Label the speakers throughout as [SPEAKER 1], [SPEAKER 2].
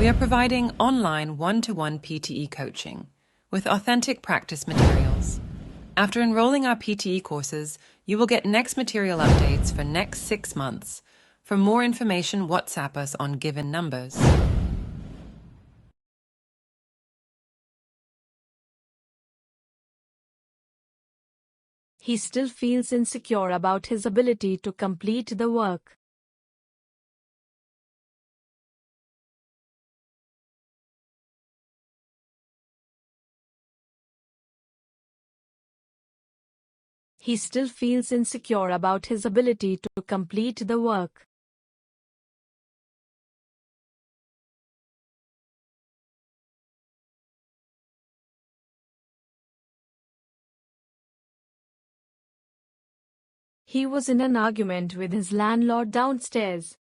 [SPEAKER 1] We are providing online one-to-one PTE coaching with authentic practice materials. After enrolling our PTE courses, you will get next material updates for next 6 months. For more information, WhatsApp us on given numbers.
[SPEAKER 2] He still feels insecure about his ability to complete the work. He still feels insecure about his ability to complete the work. He was in an argument with his landlord downstairs.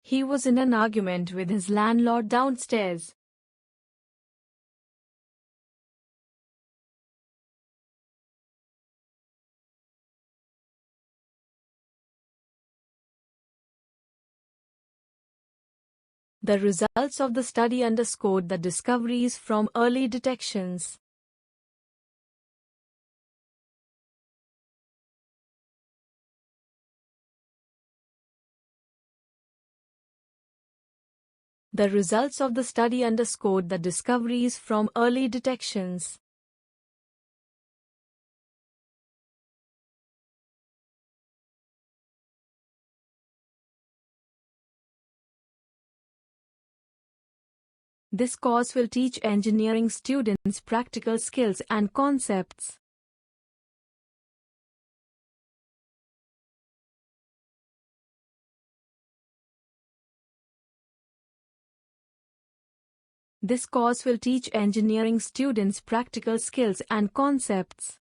[SPEAKER 2] He was in an argument with his landlord downstairs. The results of the study underscored the discoveries from early detections. The results of the study underscored the discoveries from early detections. This course will teach engineering students practical skills and concepts. This course will teach engineering students practical skills and concepts.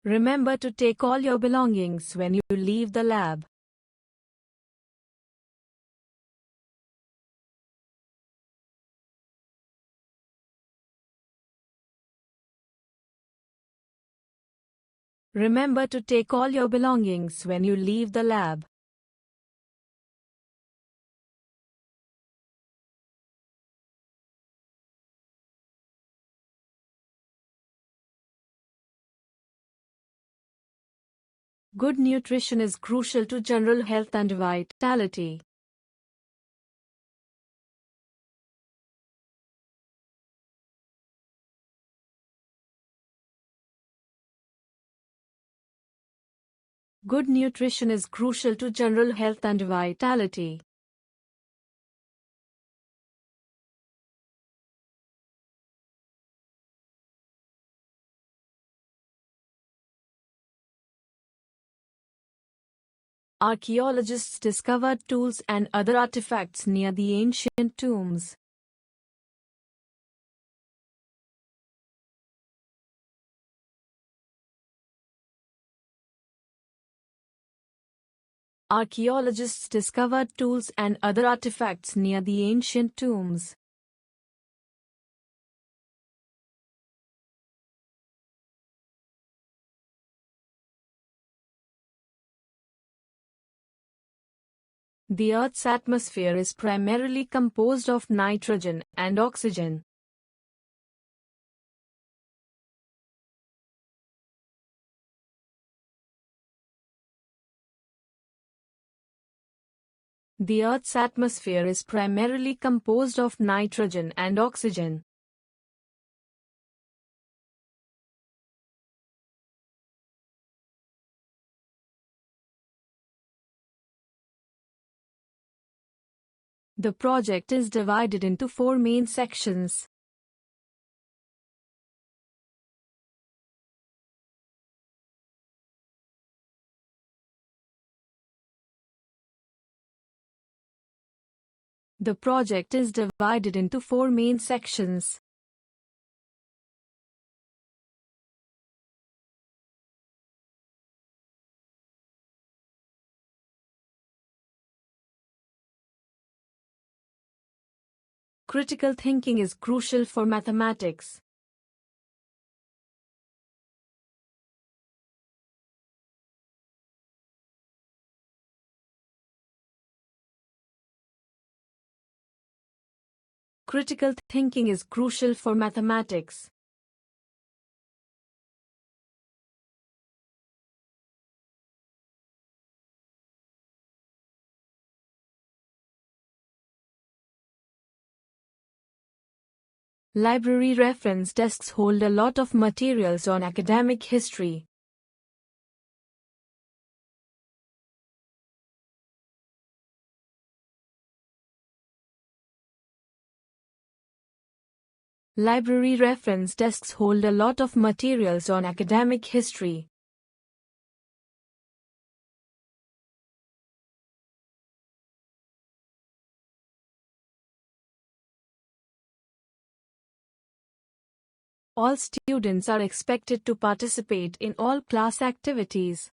[SPEAKER 2] Remember to take all your belongings when you leave the lab. Remember to take all your belongings when you leave the lab. Good nutrition is crucial to general health and vitality. Good nutrition is crucial to general health and vitality. Archaeologists discovered tools and other artifacts near the ancient tombs. Archaeologists discovered tools and other artifacts near the ancient tombs. The Earth's atmosphere is primarily composed of nitrogen and oxygen. The Earth's atmosphere is primarily composed of nitrogen and oxygen. The project is divided into 4 main sections. The project is divided into 4 main sections. Critical thinking is crucial for mathematics. Critical thinking is crucial for mathematics. Library reference desks hold a lot of materials on academic history. Library reference desks hold a lot of materials on academic history. All students are expected to participate in all class activities.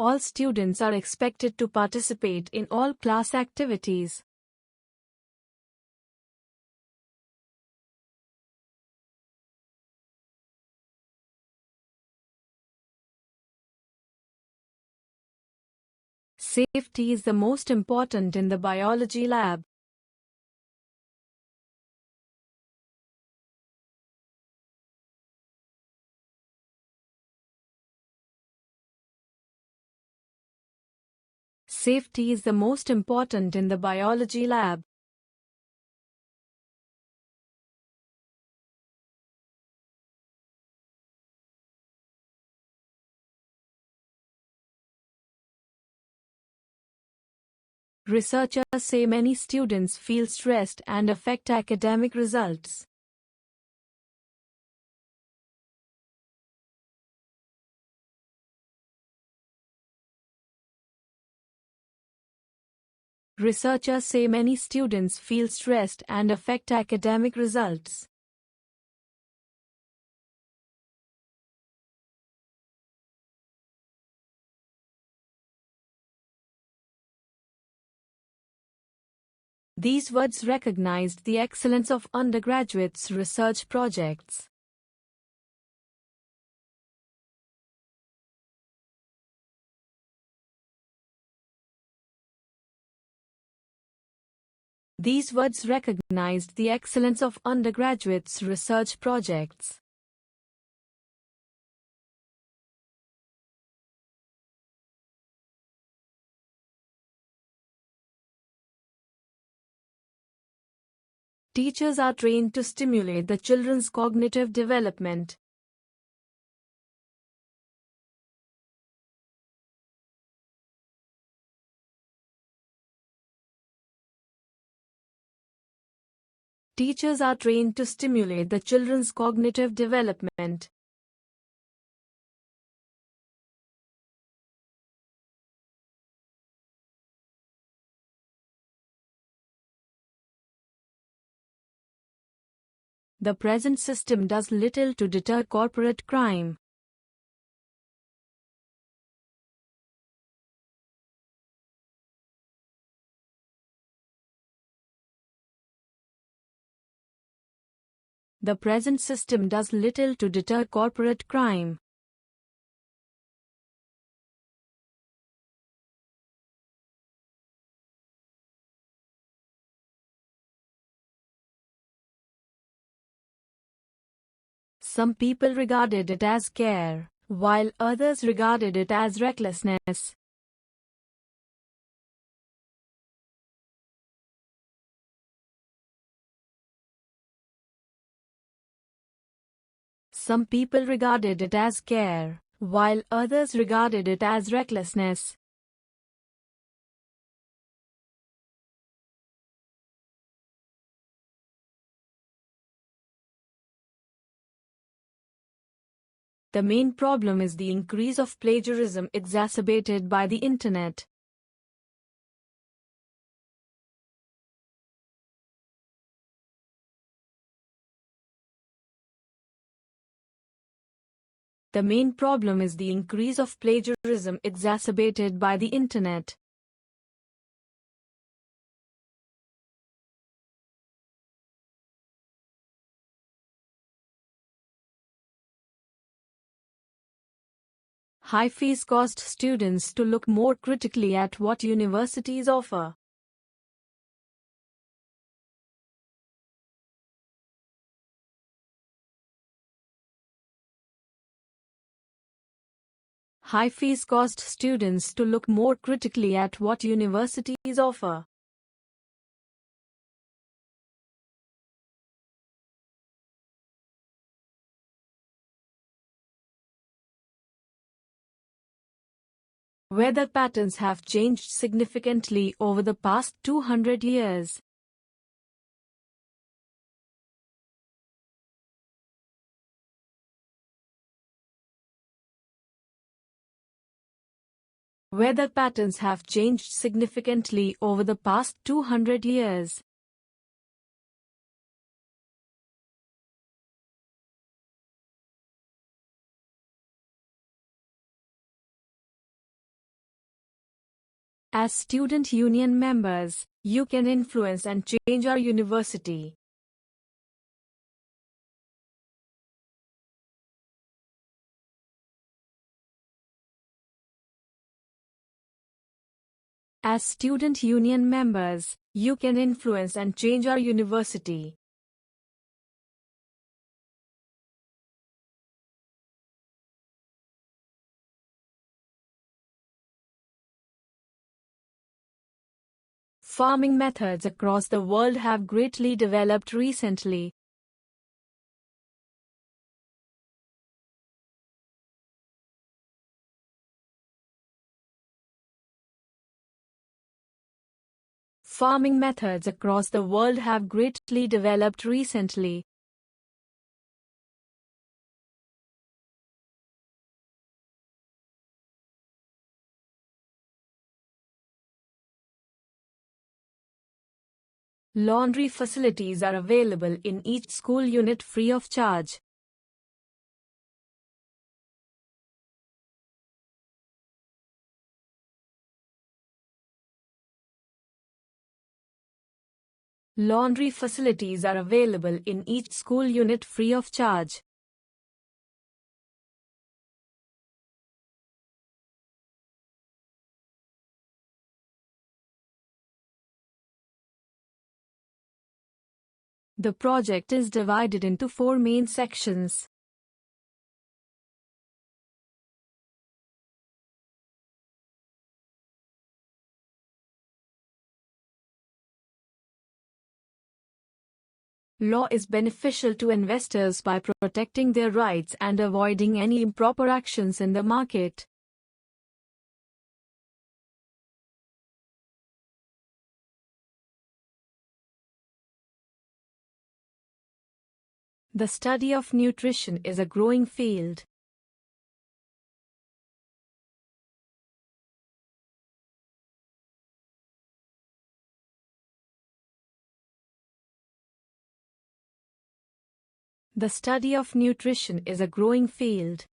[SPEAKER 2] All students are expected to participate in all class activities. Safety is the most important in the biology lab. Safety is the most important in the biology lab. Researchers say many students feel stressed and affect academic results. Researchers say many students feel stressed and affect academic results. These words recognized the excellence of undergraduates' research projects. These words recognized the excellence of undergraduates' research projects. Teachers are trained to stimulate the children's cognitive development. Teachers are trained to stimulate the children's cognitive development. The present system does little to deter corporate crime. The present system does little to deter corporate crime. Some people regarded it as care, while others regarded it as recklessness. Some people regarded it as care, while others regarded it as recklessness. The main problem is the increase of plagiarism exacerbated by the Internet. The main problem is the increase of plagiarism exacerbated by the internet. High fees caused students to look more critically at what universities offer. High fees caused students to look more critically at what universities offer. Weather patterns have changed significantly over the past 200 years. Weather patterns have changed significantly over the past 200 years. As student union members, you can influence and change our university. As student union members, you can influence and change our university. Farming methods across the world have greatly developed recently. Farming methods across the world have greatly developed recently. Laundry facilities are available in each school unit free of charge. Laundry facilities are available in each school unit free of charge. The project is divided into 4 main sections. Law is beneficial to investors by protecting their rights and avoiding any improper actions in the market. The study of nutrition is a growing field. The study of nutrition is a growing field.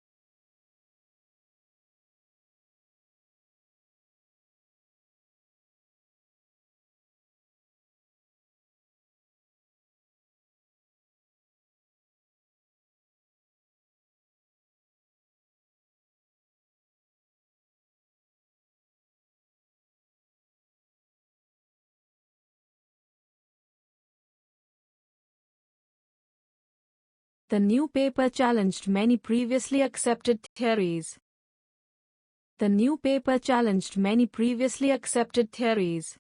[SPEAKER 2] The new paper challenged many previously accepted theories. The new paper challenged many previously accepted theories.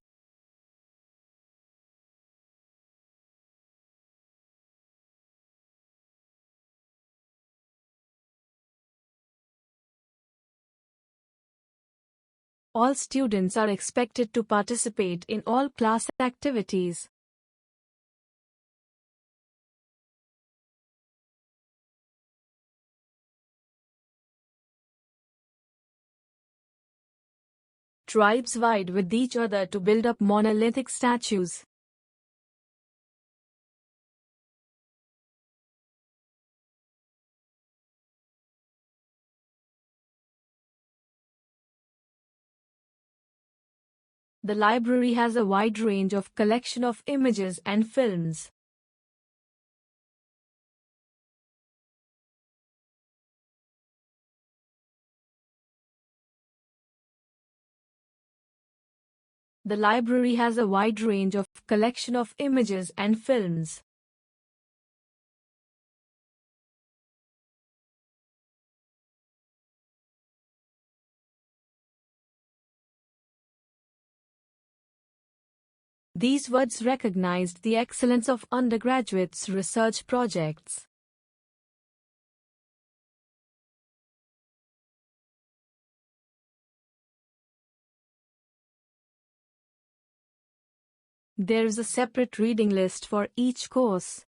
[SPEAKER 2] All students are expected to participate in all class activities. Tribes vied with each other to build up monolithic statues. The library has a wide range of collection of images and films. The library has a wide range of collection of images and films. These words recognized the excellence of undergraduates' research projects. There is a separate reading list for each course.